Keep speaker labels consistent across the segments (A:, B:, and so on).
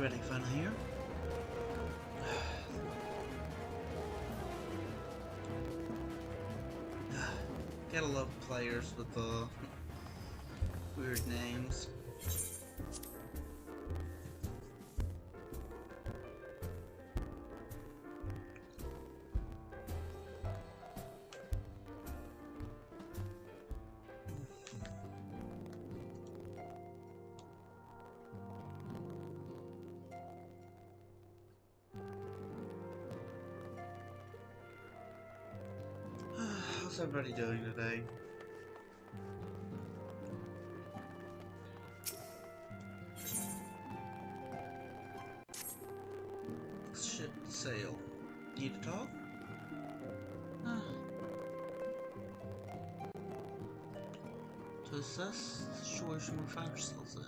A: Already fun here. Gotta love players with weird names. How's everybody doing today? Ship sail. Need to talk? To assess the situation we find ourselves in.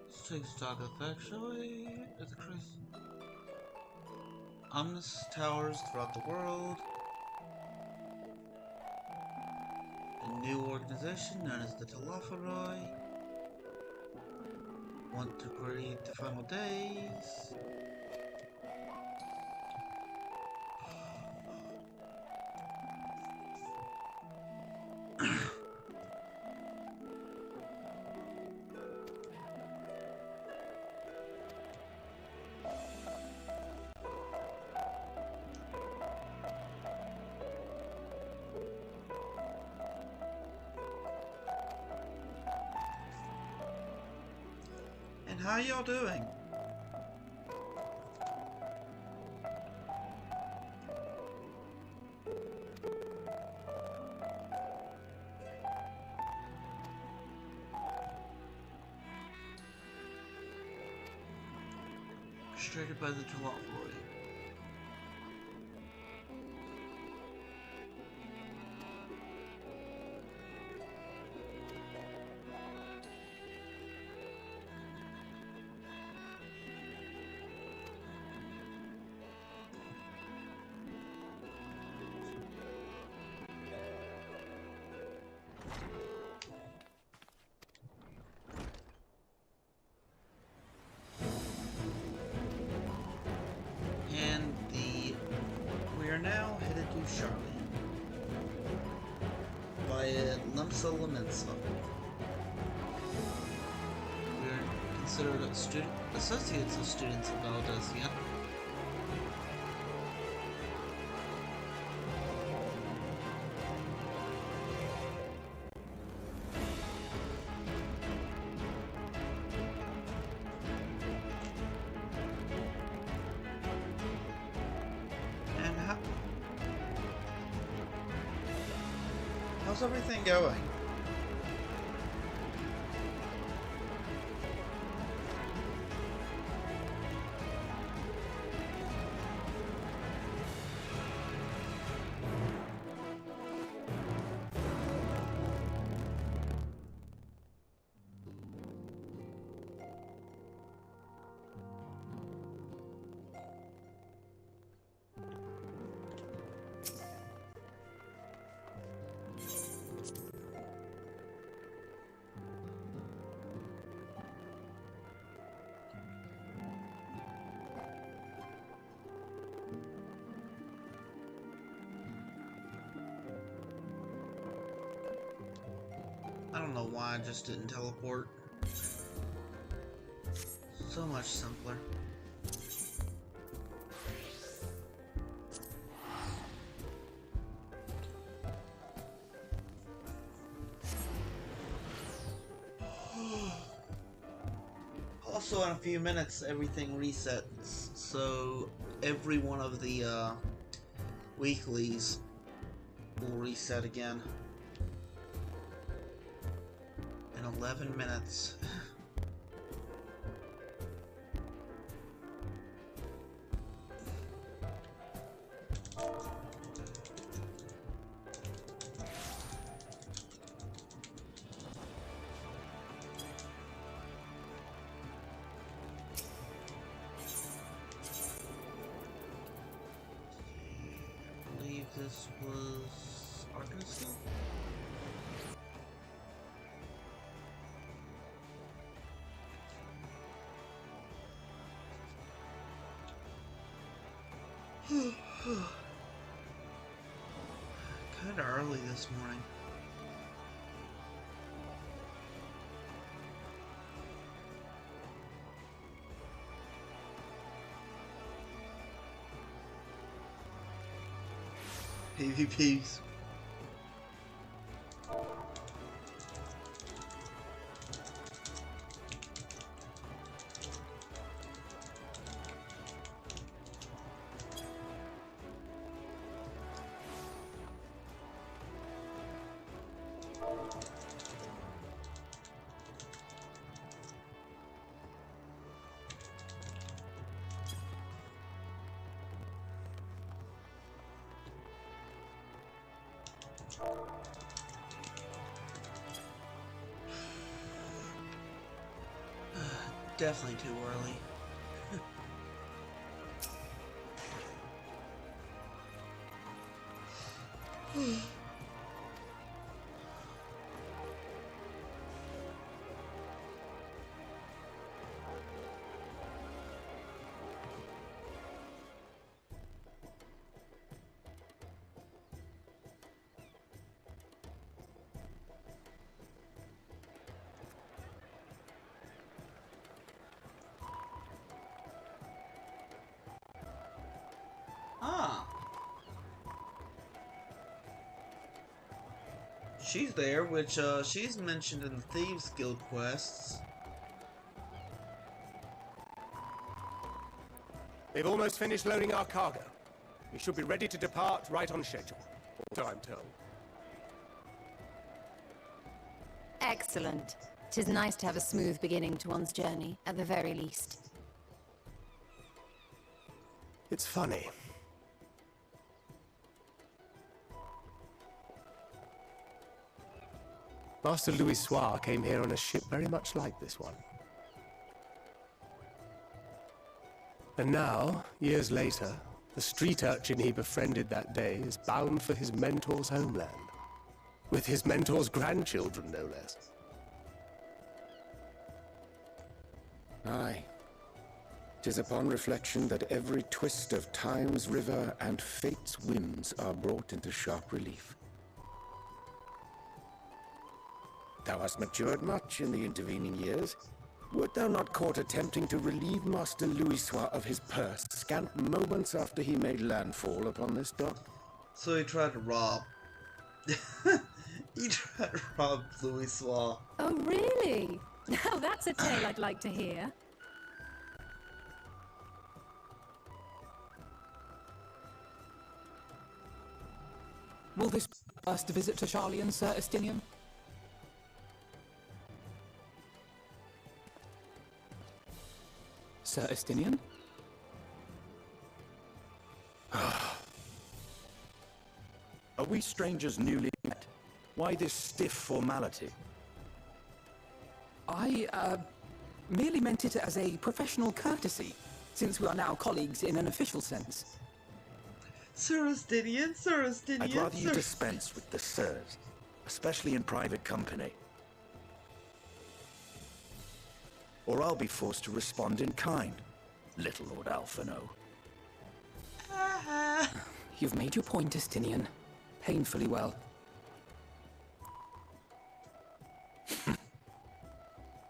A: Let's take stock of actually at the crisis. Ominous towers throughout the world. A new organization known as the Telephoroi want to create the final days. And how y'all doing? Frustrated by the Telephoroi. We are now headed to Sharlayan via Lumsa Lamensa. We are considered associates of students of Valdesia. How's everything going? I don't know why I just didn't teleport. So much simpler. Also, in a few minutes, everything resets. So every one of the weeklies will reset again. 11 minutes. This was Arkansas? Kinda early this morning. PvPs. Definitely too early. Ah. She's there, which she's mentioned in the Thieves Guild quests.
B: They've almost finished loading our cargo. We should be ready to depart right on schedule. So I'm told.
C: Excellent. 'Tis nice to have a smooth beginning to one's journey, at the very least.
B: It's funny. Master Louis Soir came here on a ship very much like this one. And now, years later, the street urchin he befriended that day is bound for his mentor's homeland. With his mentor's grandchildren, no less.
D: Aye. 'Tis upon reflection that every twist of time's river and fate's whims are brought into sharp relief. Thou hast matured much in the intervening years. Wert thou not caught attempting to relieve Master Louisois of his purse scant moments after he made landfall upon this dock?
A: So he tried to rob. He tried to rob Louisois.
C: Oh, really? Now that's a tale I'd like to hear.
E: Will this be the first visit to Sharlayan, Sir Estinian? Sir Estinian?
F: Are we strangers newly met? Why this stiff formality?
E: I, merely meant it as a professional courtesy, since we are now colleagues in an official sense.
A: Sir Estinian, Sir Estinian,
F: I'd rather you
A: Sir...
F: dispense with the sirs, especially in private company. Or I'll be forced to respond in kind, little Lord Alphino.
E: You've made your point, Estinian. Painfully well.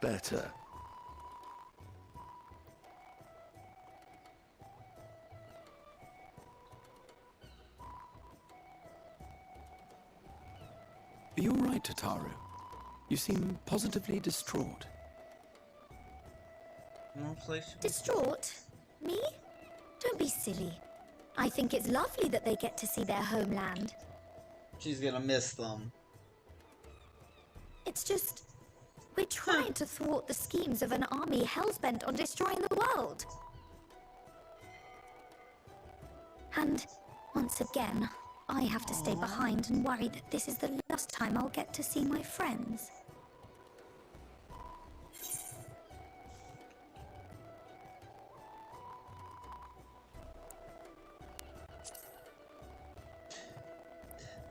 F: Better.
E: Are you all right, Tataru? You seem positively distraught.
A: More place?
G: Distraught? Me? Don't be silly. I think it's lovely that they get to see their homeland.
A: She's gonna miss them.
G: It's just... we're trying to thwart the schemes of an army hellbent on destroying the world. And, once again, I have to stay behind and worry that this is the last time I'll get to see my friends.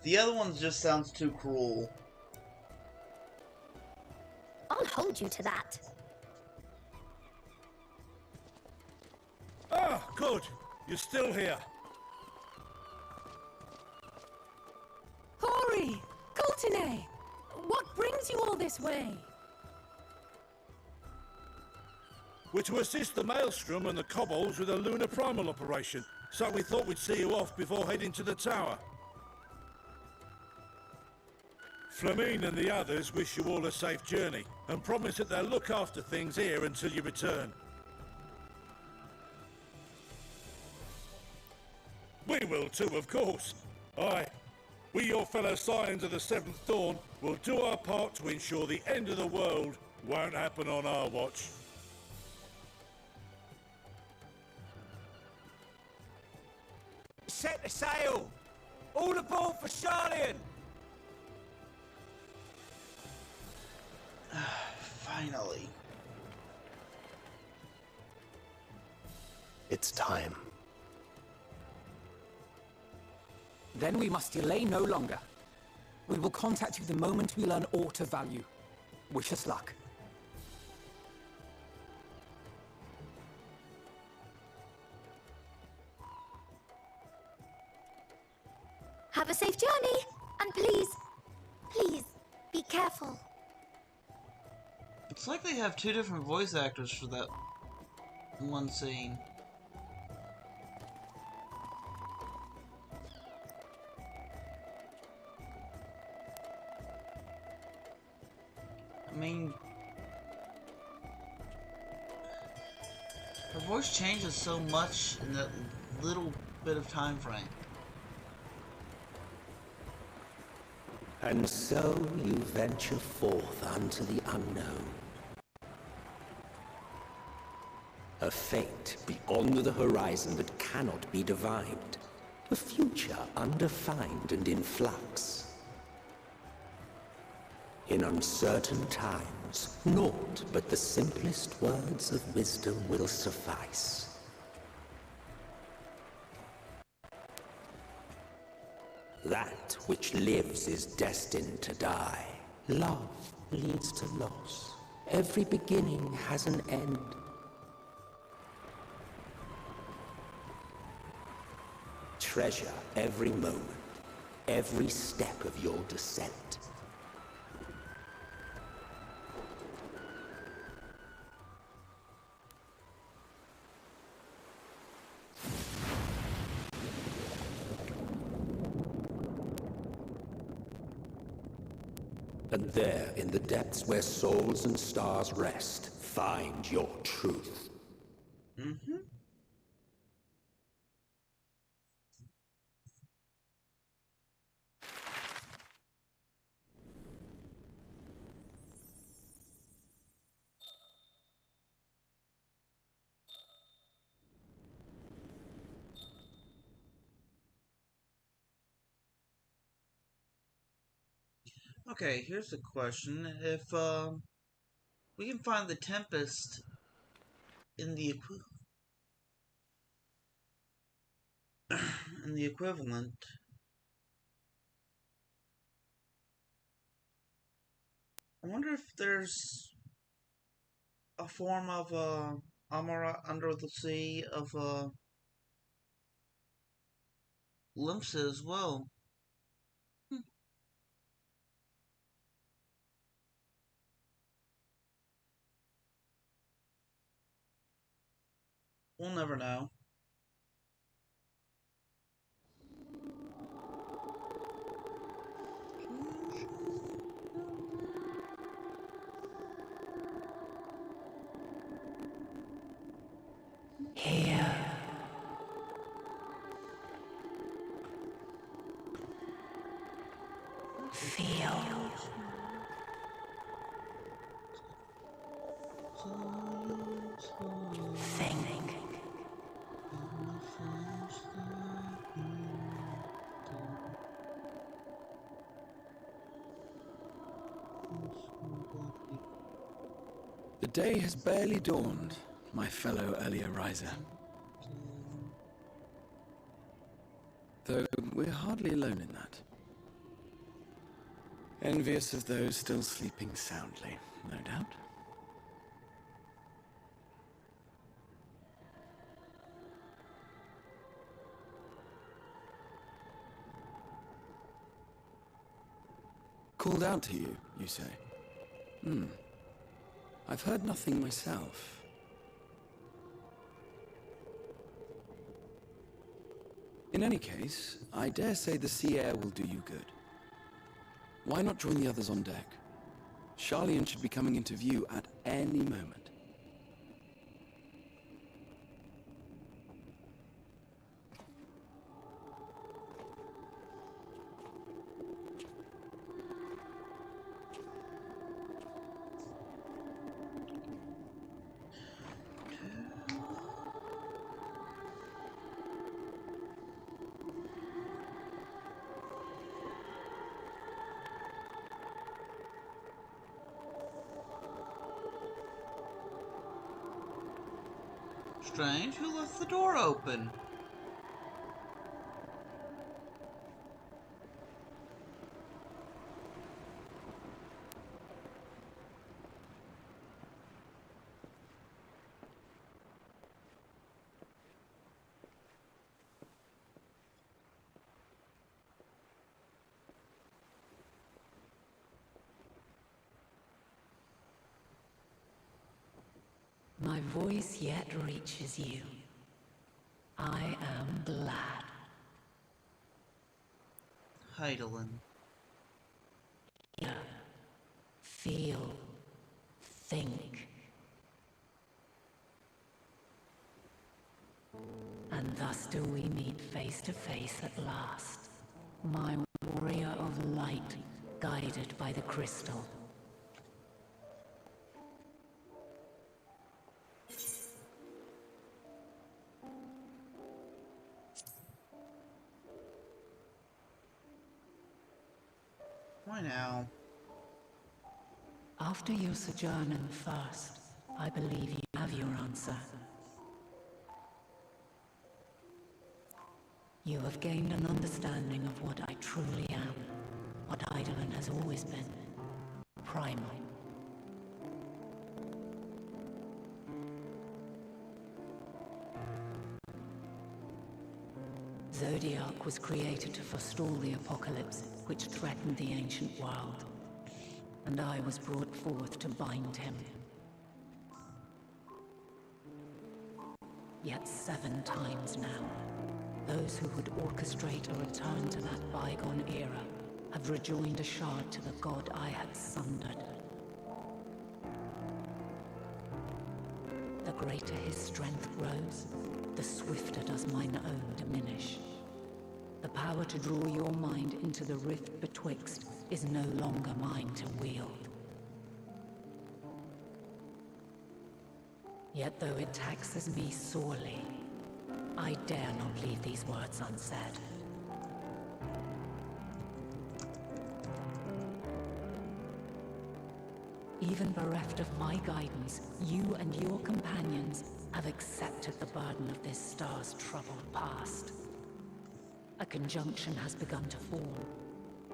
A: The other one just sounds too cruel.
G: I'll hold you to that.
F: Ah, good. You're still here.
H: Hori! Coltine! What brings you all this way?
F: We're to assist the Maelstrom and the Kobolds with a lunar primal operation, so we thought we'd see you off before heading to the tower. Flamine and the others wish you all a safe journey, and promise that they'll look after things here until you return. We will too, of course. Aye. We, your fellow Scions of the Seventh Dawn, will do our part to ensure the end of the world won't happen on our watch.
I: Set the sail! All aboard for Sharlayan!
A: Finally.
B: It's time.
E: Then we must delay no longer. We will contact you the moment we learn aught of value. Wish us luck.
G: Have a safe journey, and please, be careful.
A: It's like they have two different voice actors for that one scene. I mean, her voice changes so much in that little bit of time frame.
J: And so you venture forth unto the unknown. A fate beyond the horizon that cannot be divined. A future undefined and in flux. In uncertain times, naught but the simplest words of wisdom will suffice. That which lives is destined to die. Love leads to loss. Every beginning has an end. Treasure every moment, every step of your descent. And there, in the depths where souls and stars rest, find your truth.
A: Mm-hmm. Okay, here's a question. If we can find the Tempest in the in the equivalent, I wonder if there's a form of Amara under the sea of Limpsa as well. We'll never know.
J: Here. Feel. Think.
E: The day has barely dawned, my fellow earlier riser. Though we're hardly alone in that.
D: Envious of those still sleeping soundly, no doubt. Called out to you, you say? I've heard nothing myself. In any case, I dare say the sea air will do you good. Why not join the others on deck? Sharlayan should be coming into view at any moment.
A: Strange, who left the door open?
K: My voice yet reaches you. I am glad.
A: Heidelin.
K: Hear, feel, think. And thus do we meet face to face at last. My warrior of light, guided by the crystal.
A: Why now?
K: After your sojourn in the First, I believe you have your answer. You have gained an understanding of what I truly am, what Heidelin has always been. Primal. Zodiac was created to forestall the apocalypse which threatened the ancient world, and I was brought forth to bind him. Yet 7 times now, those who would orchestrate a return to that bygone era have rejoined a shard to the god I had sundered. The greater his strength grows, the swifter does mine own diminish. The power to draw your mind into the rift betwixt is no longer mine to wield. Yet though it taxes me sorely, I dare not leave these words unsaid. Even bereft of my guidance, you and your companions have accepted the burden of this star's troubled past. A conjunction has begun to form,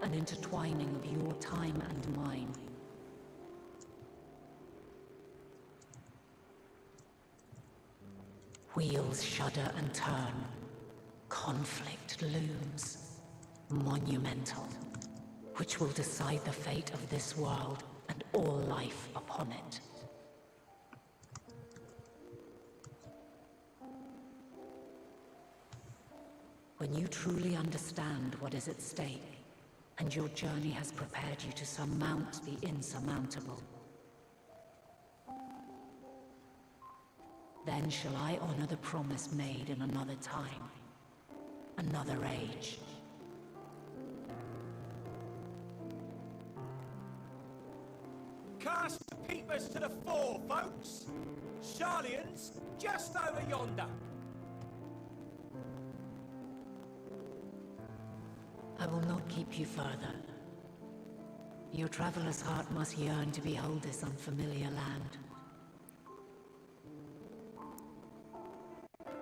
K: an intertwining of your time and mine. Wheels shudder and turn. Conflict looms. Monumental. Which will decide the fate of this world and all life upon it. When you truly understand what is at stake, and your journey has prepared you to surmount the insurmountable, then shall I honor the promise made in another time, another age.
I: Cast the peepers to the fore, folks! Sharlayan's just over yonder.
K: I will not keep you further. Your traveler's heart must yearn to behold this unfamiliar land.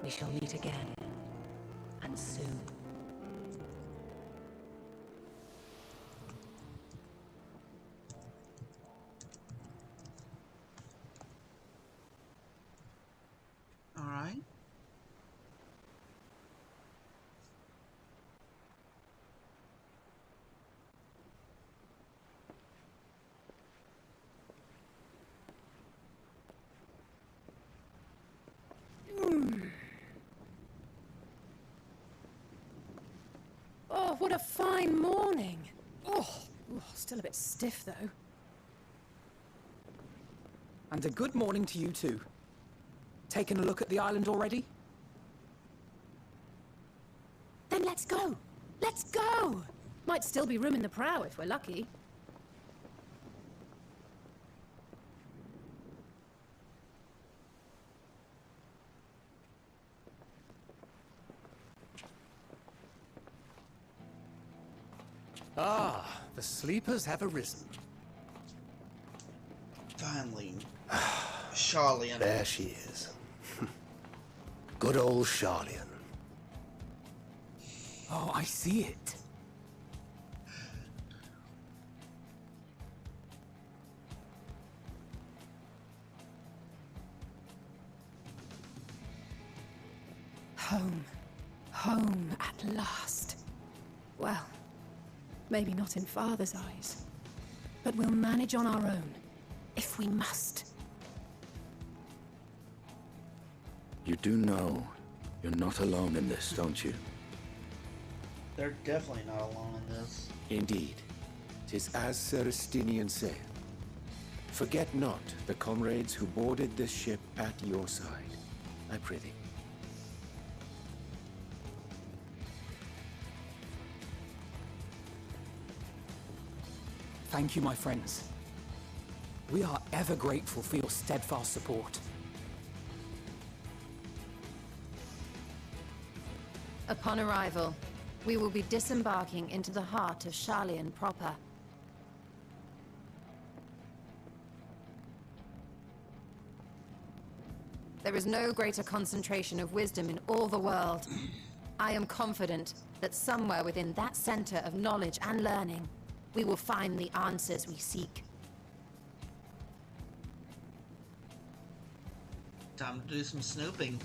K: We shall meet again, and soon.
H: What a fine morning. Oh, still a bit stiff though.
E: And a good morning to you too. Taken a look at the island already?
H: Then let's go. Let's go. Might still be room in the prow if we're lucky.
B: Ah, the sleepers have arisen.
A: Finally. Sharlayan.
B: There she is. Good old Sharlayan.
E: Oh, I see it.
H: Home. Home at last. Well, maybe not in Father's eyes. But we'll manage on our own, if we must.
D: You do know you're not alone in this, don't you?
A: They're definitely not alone in this.
D: Indeed. 'Tis as Sir Estinian saith. Forget not the comrades who boarded this ship at your side, I prithee.
E: Thank you, my friends. We are ever grateful for your steadfast support.
C: Upon arrival, we will be disembarking into the heart of Sharlayan proper. There is no greater concentration of wisdom in all the world. I am confident that somewhere within that center of knowledge and learning, we will find the answers we seek.
A: Time to do some snooping.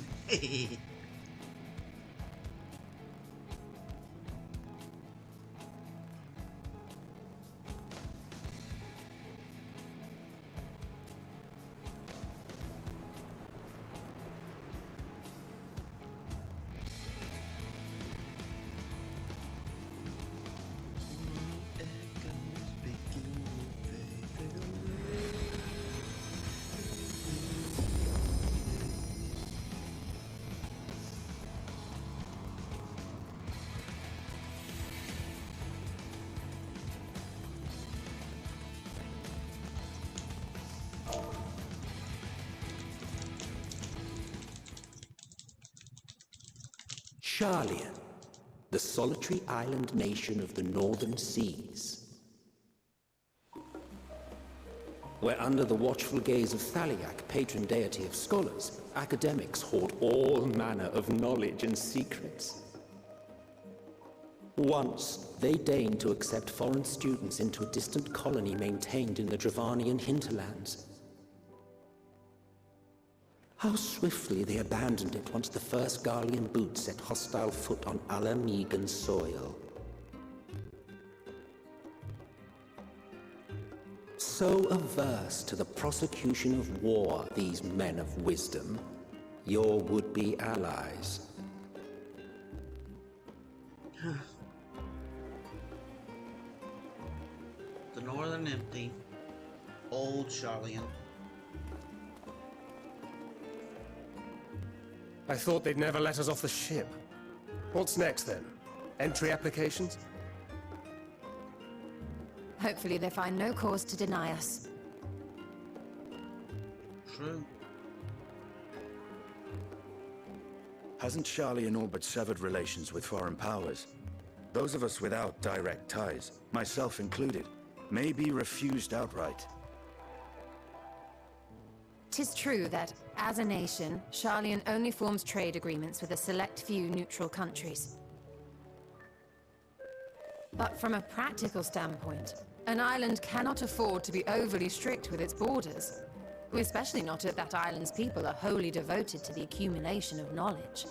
J: Sharlayan, the solitary island nation of the northern seas. Where under the watchful gaze of Thaliak, patron deity of scholars, academics hoard all manner of knowledge and secrets. Once, they deigned to accept foreign students into a distant colony maintained in the Dravanian hinterlands. How swiftly they abandoned it once the first Garlean boot set hostile foot on Alamegan soil. So averse to the prosecution of war, these men of wisdom, your would-be allies.
A: The Northern Empty. Old Sharlayan.
B: I thought they'd never let us off the ship. What's next then? Entry applications?
C: Hopefully they find no cause to deny us.
A: True.
D: Hasn't Sharlayan all but severed relations with foreign powers? Those of us without direct ties, myself included, may be refused outright.
C: 'Tis true that, as a nation, Sharlayan only forms trade agreements with a select few neutral countries. But from a practical standpoint, an island cannot afford to be overly strict with its borders, especially not if that island's people are wholly devoted to the accumulation of knowledge.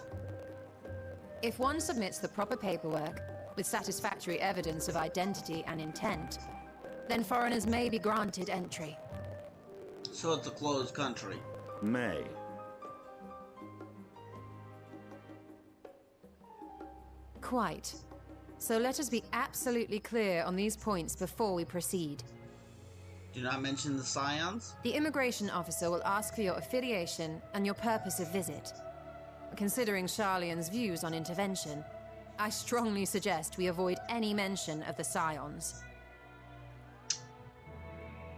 C: If one submits the proper paperwork, with satisfactory evidence of identity and intent, then foreigners may be granted entry.
A: So it's a closed country.
D: May.
C: Quite. So let us be absolutely clear on these points before we proceed.
A: Do not mention the Scions.
C: The immigration officer will ask for your affiliation and your purpose of visit. Considering Sharlayan's views on intervention, I strongly suggest we avoid any mention of the Scions.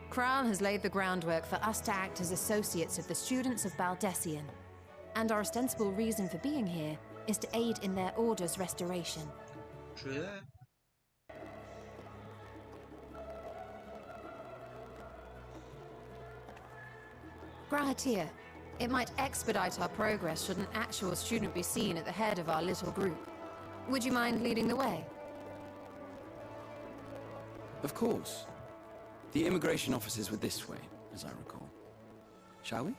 C: Kral has laid the groundwork for us to act as associates of the students of Baldessian, and our ostensible reason for being here is to aid in their order's restoration.
A: True that.
C: Grahatir, it might expedite our progress should an actual student be seen at the head of our little group. Would you mind leading the way?
L: Of course. The immigration officers were this way, as I recall. Shall we?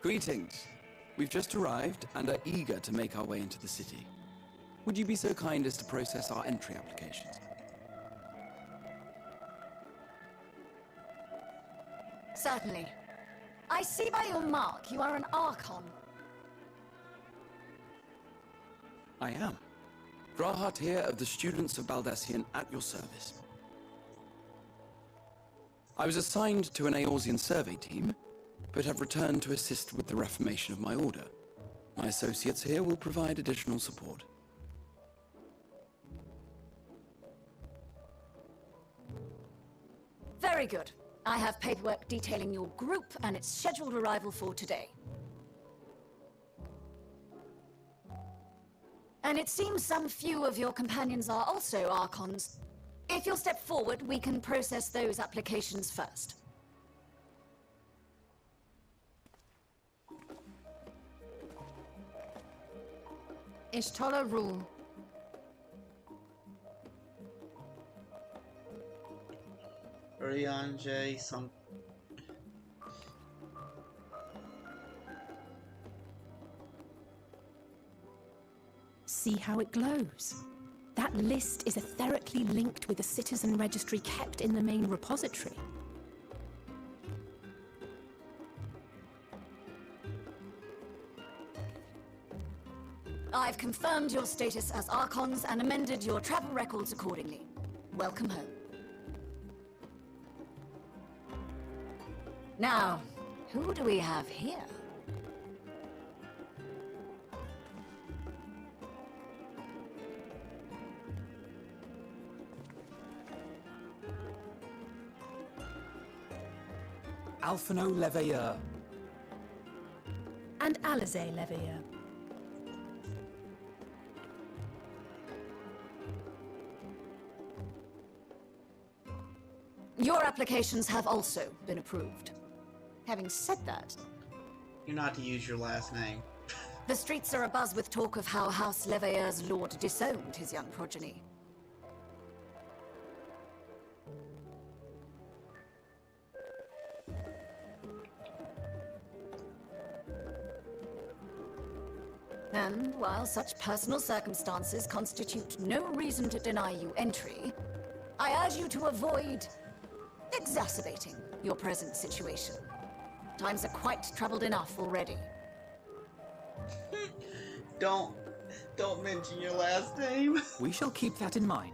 L: Greetings. We've just arrived and are eager to make our way into the city. Would you be so kind as to process our entry applications?
M: Certainly. I see by your mark you are an Archon.
L: I am. Grahatir of the students of Baldessian at your service. I was assigned to an Eorzean survey team, but have returned to assist with the reformation of my order. My associates here will provide additional support.
M: Very good. I have paperwork detailing your group and its scheduled arrival for today. And it seems some few of your companions are also Archons. If you'll step forward, we can process those applications first.
C: Ishtola rule.
A: Urianje, some.
H: See how it glows? That list is etherically linked with the citizen registry kept in the main repository.
M: I've confirmed your status as Archons and amended your travel records accordingly. Welcome home. Now, who do we have here?
E: Alphino Leveilleur.
H: And Alize Leveilleur.
M: Your applications have also been approved. Having said that,
A: You're not to use your last name.
M: the streets are abuzz with talk of how House Leveilleur's lord disowned his young progeny. And while such personal circumstances constitute no reason to deny you entry, I urge you to avoid exacerbating your present situation. Times are quite troubled enough already.
A: Don't mention your last name.
E: We shall keep that in mind.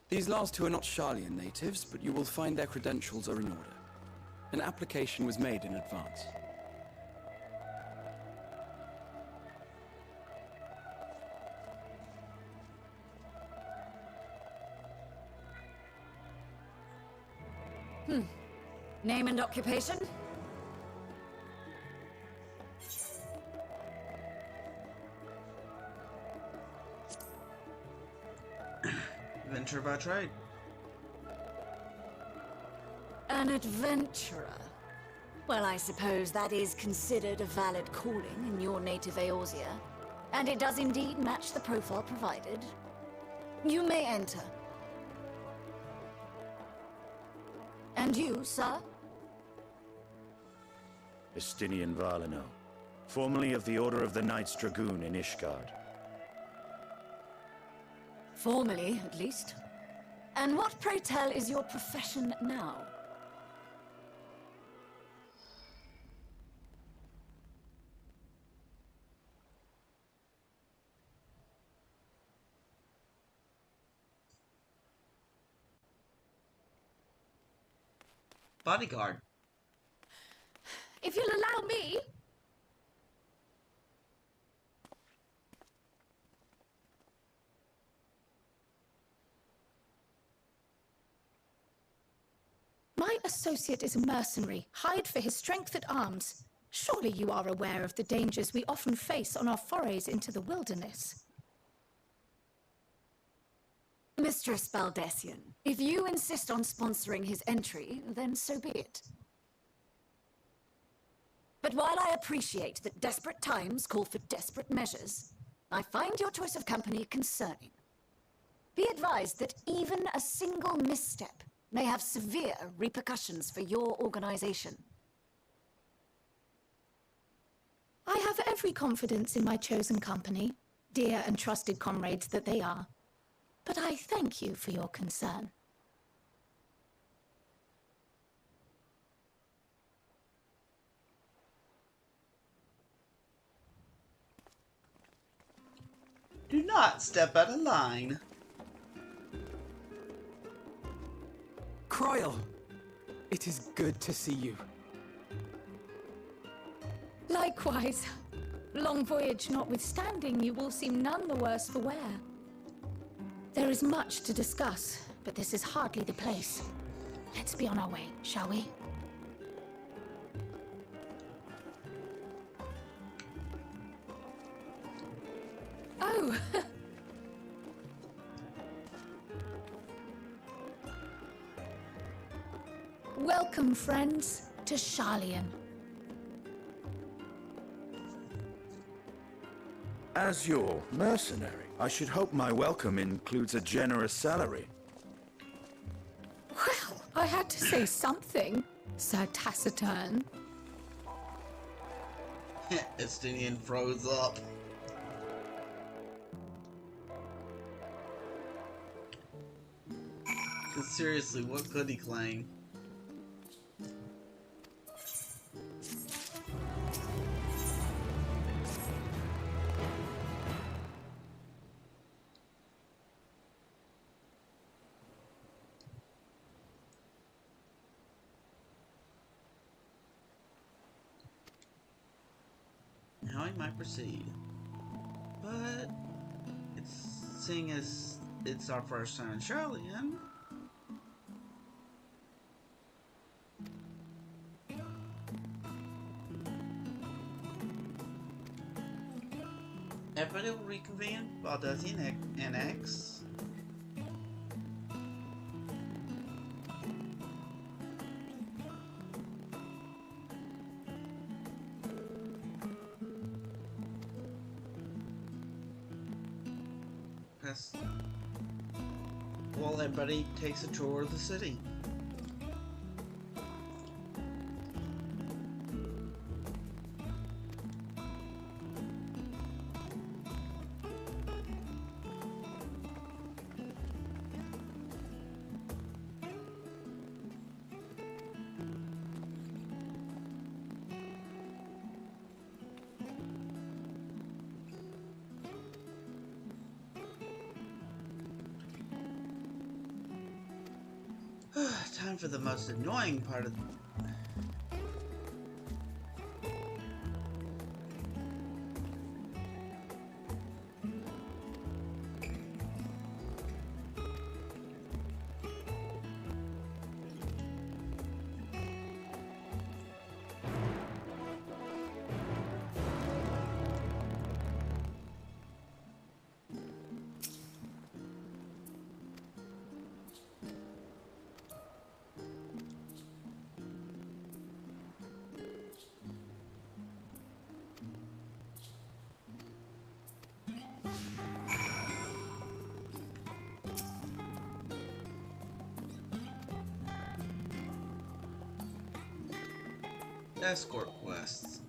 L: These last two are not Sharlayan natives, but you will find their credentials are in order. An application was made in advance.
M: Name and occupation?
A: Venture by trade.
M: An adventurer. Well, I suppose that is considered a valid calling in your native Eorzea. And it does indeed match the profile provided. You may enter. And you, sir?
N: Estinian Valino.
D: formerly of the Order of the Knights Dragoon in Ishgard.
M: Formally, at least. And what, pray tell, is your profession now?
A: Bodyguard.
M: If you'll allow me...
H: My associate is a mercenary, hired for his strength at arms. Surely you are aware of the dangers we often face on our forays into the wilderness.
M: Mistress Baldessian, if you insist on sponsoring his entry, then so be it. But while I appreciate that desperate times call for desperate measures, I find your choice of company concerning. Be advised that even a single misstep may have severe repercussions for your organization.
H: I have every confidence in my chosen company, dear and trusted comrades that they are. But I thank you for your concern.
A: Do not step out of line.
E: Croyle! It is good to see you.
H: Likewise. Long voyage notwithstanding, you will seem none the worse for wear. There is much to discuss, but this is hardly the place. Let's be on our way, shall we? Oh! Welcome, friends, to Sharlayan.
D: As your mercenary, I should hope my welcome includes a generous salary.
H: Well, I had to say something, Sir Taciturn.
A: Estinian froze up. Because seriously, what could he claim? How he might proceed. But seeing as it's our first time in Sharlayan, everybody will reconvene while Desi and X. While everybody takes a tour of the city. Time for the most annoying part of escort quests.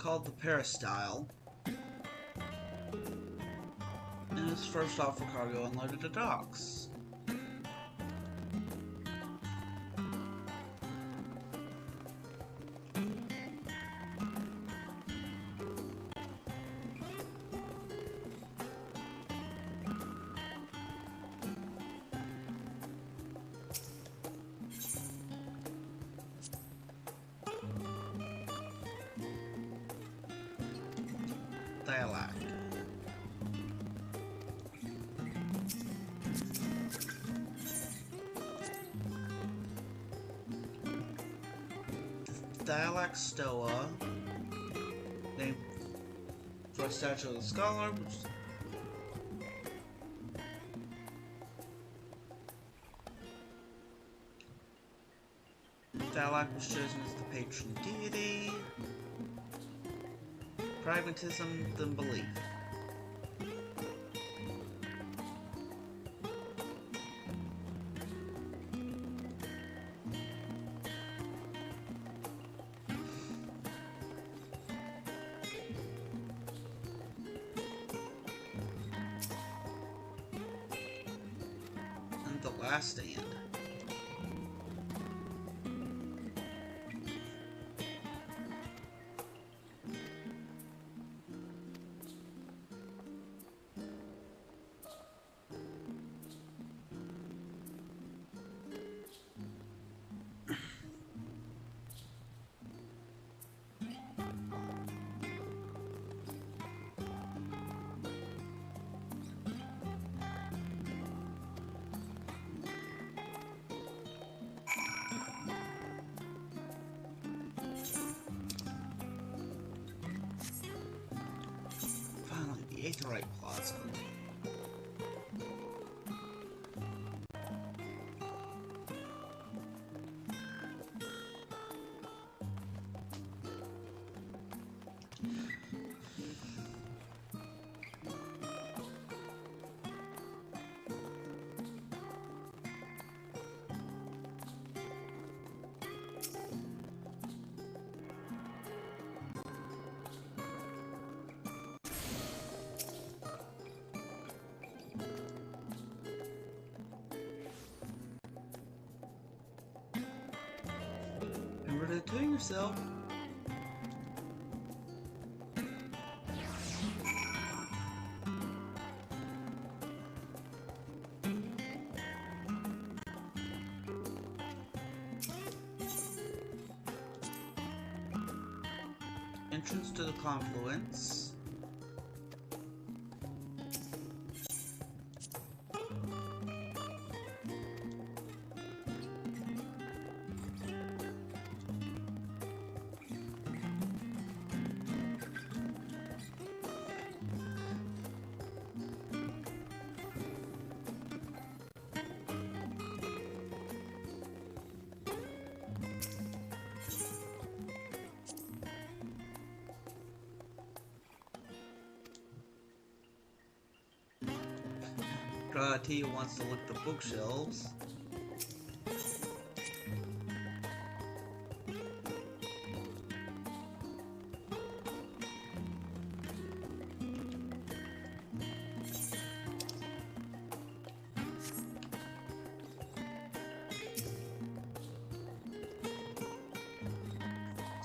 A: called the Peristyle, and is first off for cargo unloaded at docks. Dialect. Dialect Stoa, named for a statue of the scholar, which Dialect was chosen as the patron deity. Pragmatism than belief. And the last stand. Finally, the Aetherite Plaza. Remember to tune yourself. Entrance to the confluence. Tia wants to look at the bookshelves.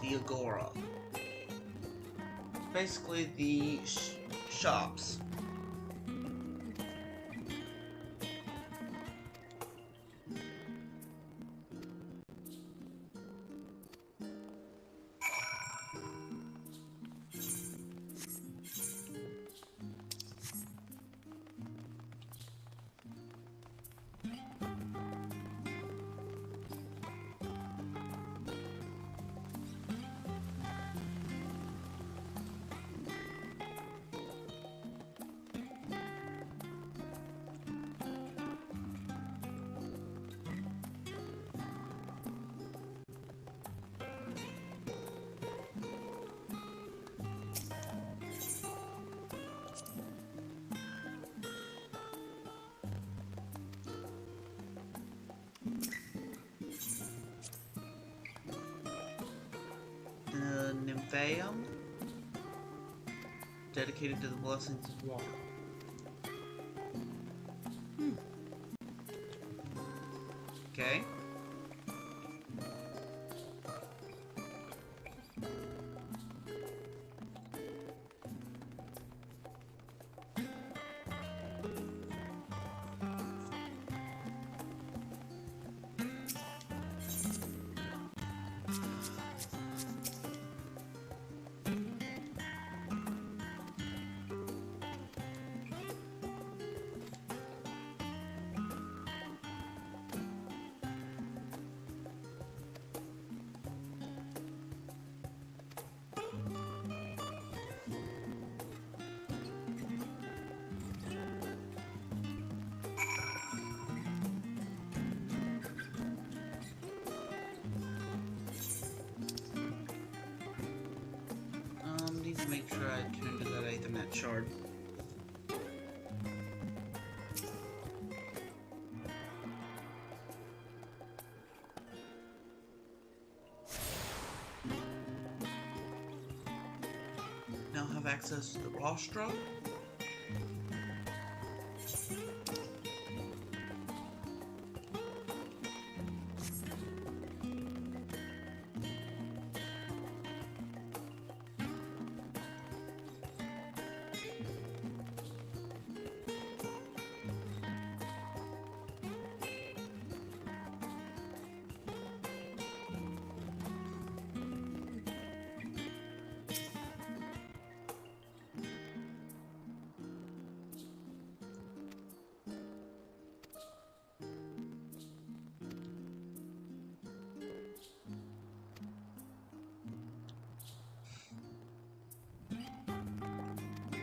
A: The Agora. Basically the shops. Nymphaeum. dedicated to the blessings of water. Okay. Need to make sure I tune to that Aethernet shard. Now have access to the rostra.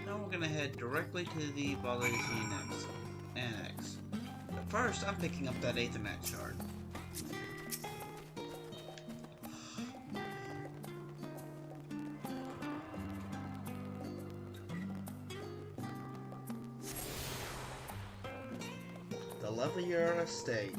A: Now we're gonna head directly to the Balesian Annex. But first, I'm picking up that Aethernet shard. The lovelier estate.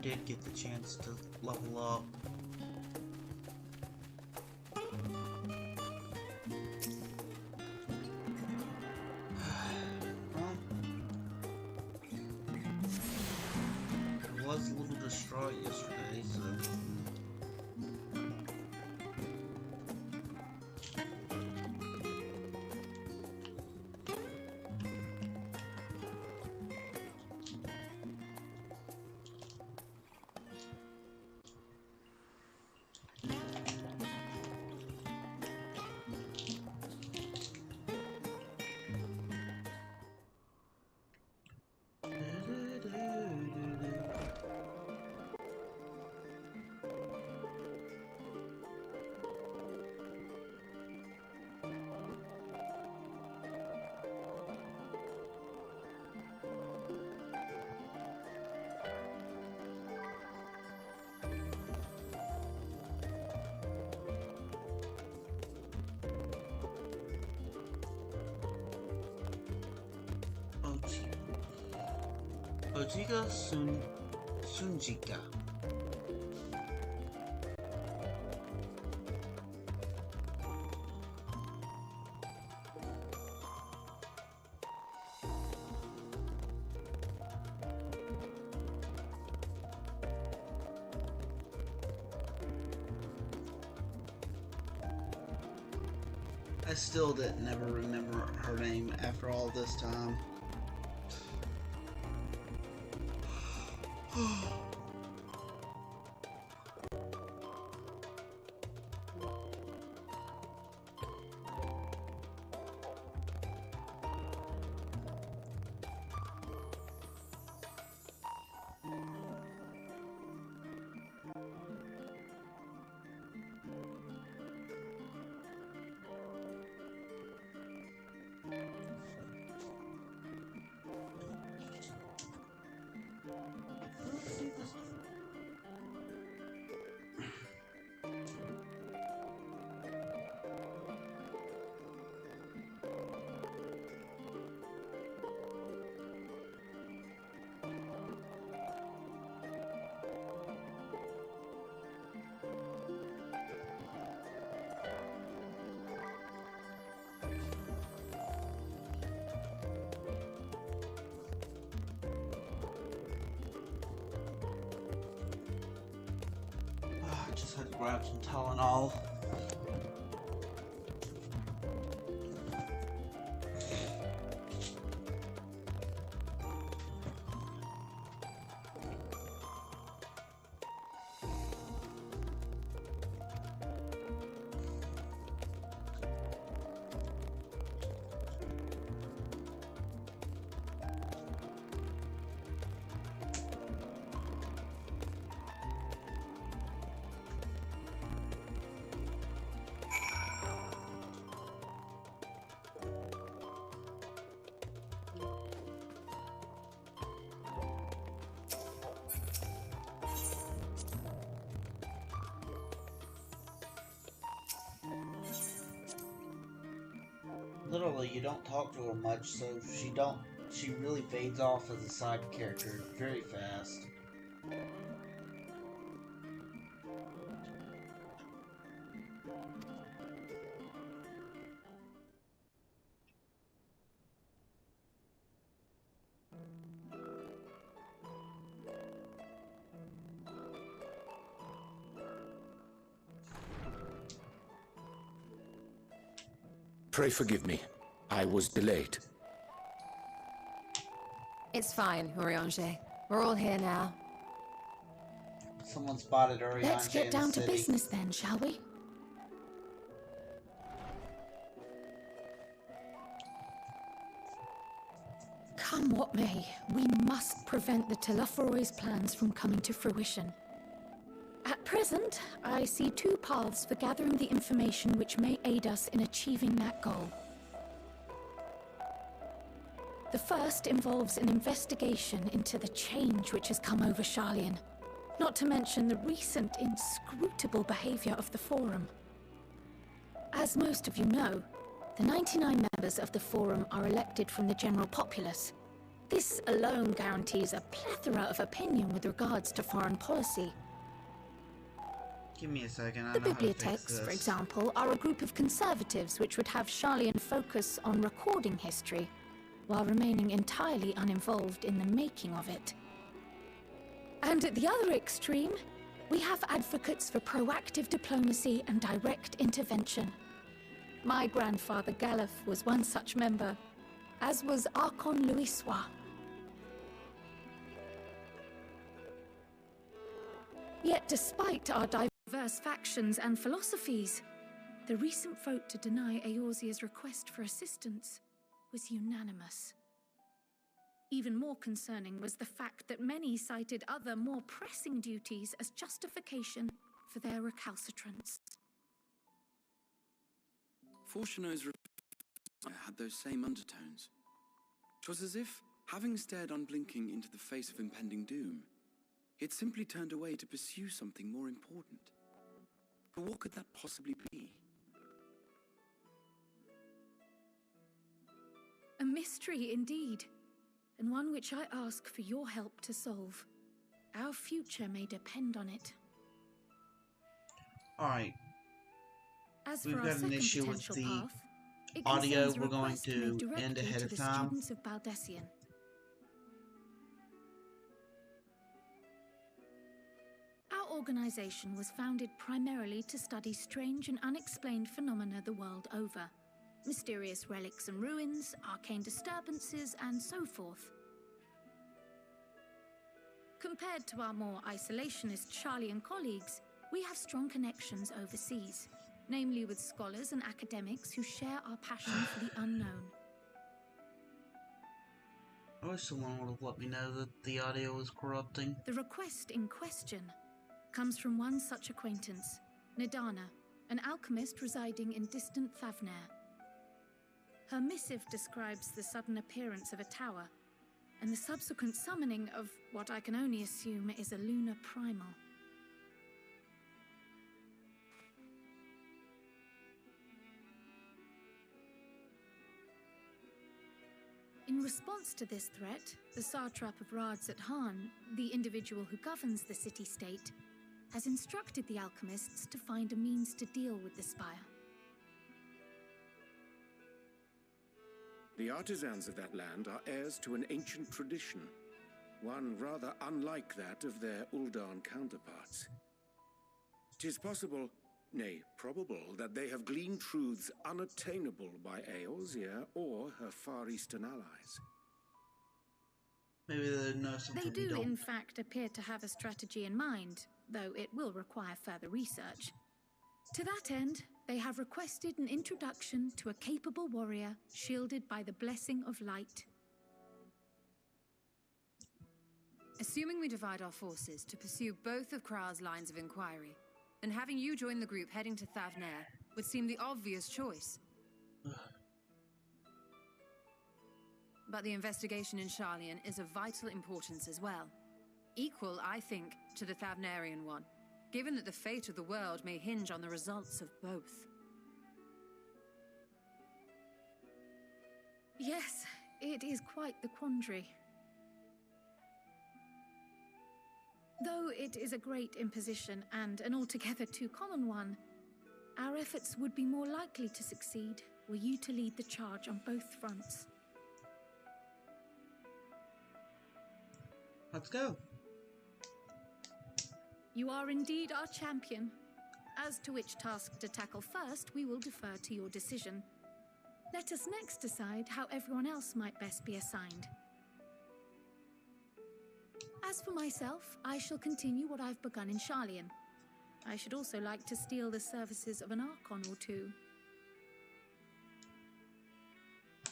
A: Did get the chance to level up. Well, I was a little distraught yesterday, so... Ojiga Sunjika. I still didn't never remember her name after all this time. just had to grab some Tylenol. Literally, you don't talk to her much, so she really fades off as a side character very fast.
D: Pray forgive me. I was delayed.
C: It's fine, Urianger. We're all here now.
A: Someone spotted Urianger.
H: Let's get down to business then, shall we? Come what may, we must prevent the Telophoroi's plans from coming to fruition. At present, I see two paths for gathering the information which may aid us in achieving that goal. The first involves an investigation into the change which has come over Sharlayan, not to mention the recent inscrutable behavior of the Forum. As most of you know, the 99 members of the Forum are elected from the general populace. This alone guarantees a plethora of opinion with regards to foreign policy.
A: Give me a second, I
H: The
A: know how to fix
H: bibliotheques,
A: this.
H: for example, are a group of conservatives which would have Sharlayan focus on recording history, while remaining entirely uninvolved in the making of it. And at the other extreme, we have advocates for proactive diplomacy and direct intervention. My grandfather Galef was one such member, as was Archon Louisois. Yet despite our diverse factions and philosophies, the recent vote to deny Eorzea's request for assistance was unanimous. Even more concerning was the fact that many cited other, more pressing duties as justification for their recalcitrance.
L: Fortuno's refusal had those same undertones. 'Twas as if, having stared unblinking into the face of impending doom, he had simply turned away to pursue something more important. But what could that possibly be?
H: A mystery indeed, and one which I ask for your help to solve. Our future may depend on it.
A: Alright.
H: As
A: We've
H: for our
A: got an
H: second
A: issue with
H: potential
A: the
H: path, it
A: audio.
H: concerns a
A: We're going
H: request made
A: to
H: directly
A: end ahead
H: to
A: of
H: the
A: time.
H: students of Baldessian. Our organization was founded primarily to study strange and unexplained phenomena the world over. Mysterious relics and ruins, arcane disturbances, and so forth. Compared to our more isolationist Sharlayan colleagues, we have strong connections overseas, namely with scholars and academics who share our passion for the unknown.
A: I wish someone would have let me know that the audio was corrupting.
H: The request in question comes from one such acquaintance, Nidana, an alchemist residing in distant Thavnair. Her missive describes the sudden appearance of a tower, and the subsequent summoning of what I can only assume is a lunar primal. In response to this threat, the satrap of Radzat-Han, the individual who governs the city-state, has instructed the alchemists to find a means to deal with the spire.
D: The artisans of that land are heirs to an ancient tradition, one rather unlike that of their Uldan counterparts. 'Tis possible, nay, probable, that they have gleaned truths unattainable by Eorzea or her Far Eastern allies.
A: Maybe they know something
N: They
A: we
N: do,
A: don't.
N: in fact, appear to have a strategy in mind, though it will require further research. To that end, they have requested an introduction to a capable warrior shielded by the blessing of light.
C: Assuming we divide our forces to pursue both of Krar's lines of inquiry, then having you join the group heading to Thavnair would seem the obvious choice. But the investigation in Sharlayan is of vital importance as well. Equal, I think, to the Thavnairian one, given that the fate of the world may hinge on the results of both.
N: Yes, it is quite the quandary. Though it is a great imposition and an altogether too common one, our efforts would be more likely to succeed were you to lead the charge on both fronts.
A: Let's go.
N: You are indeed our champion. As to which task to tackle first, we will defer to your decision. Let us next decide how everyone else might best be assigned. As for myself, I shall continue what I've begun in Sharlayan. I should also like to steal the services of an Archon or two.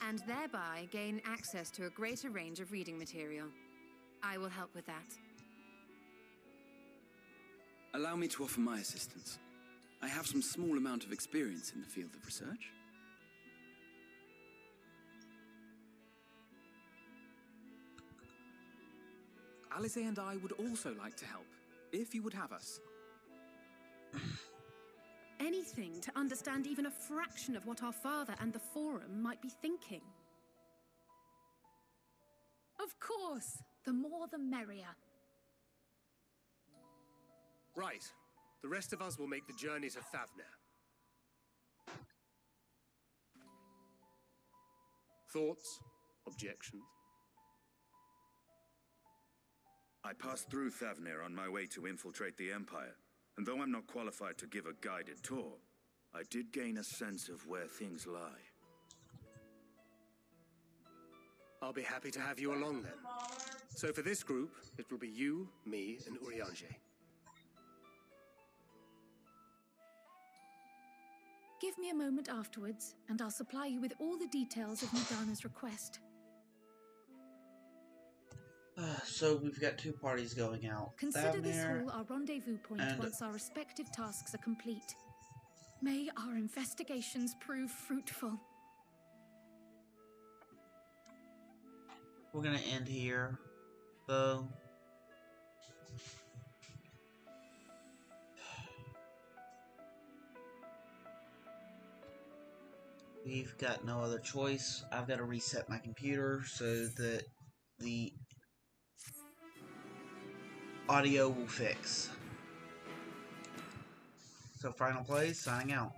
C: And thereby gain access to a greater range of reading material. I will help with that.
L: Allow me to offer my assistance. I have some small amount of experience in the field of research.
E: Alice and I would also like to help, if you would have us.
H: Anything to understand even a fraction of what our father and the Forum might be thinking.
N: Of course, the more the merrier.
B: Right. The rest of us will make the journey to Thavnair. Thoughts? Objections?
O: I passed through Thavnair on my way to infiltrate the Empire, and though I'm not qualified to give a guided tour, I did gain a sense of where things lie.
B: I'll be happy to have you along then. So for this group, it will be you, me, and Urianger.
N: Give me a moment afterwards, and I'll supply you with all the details of Morgana's request.
A: So we've got two parties going out.
N: Consider this
A: Thavnair
N: hall our rendezvous point
A: and
N: once our respective tasks are complete. May our investigations prove fruitful.
A: we're gonna end here, though. We've got no other choice. I've got to reset my computer so that the audio will fix. So Final Plays, signing out.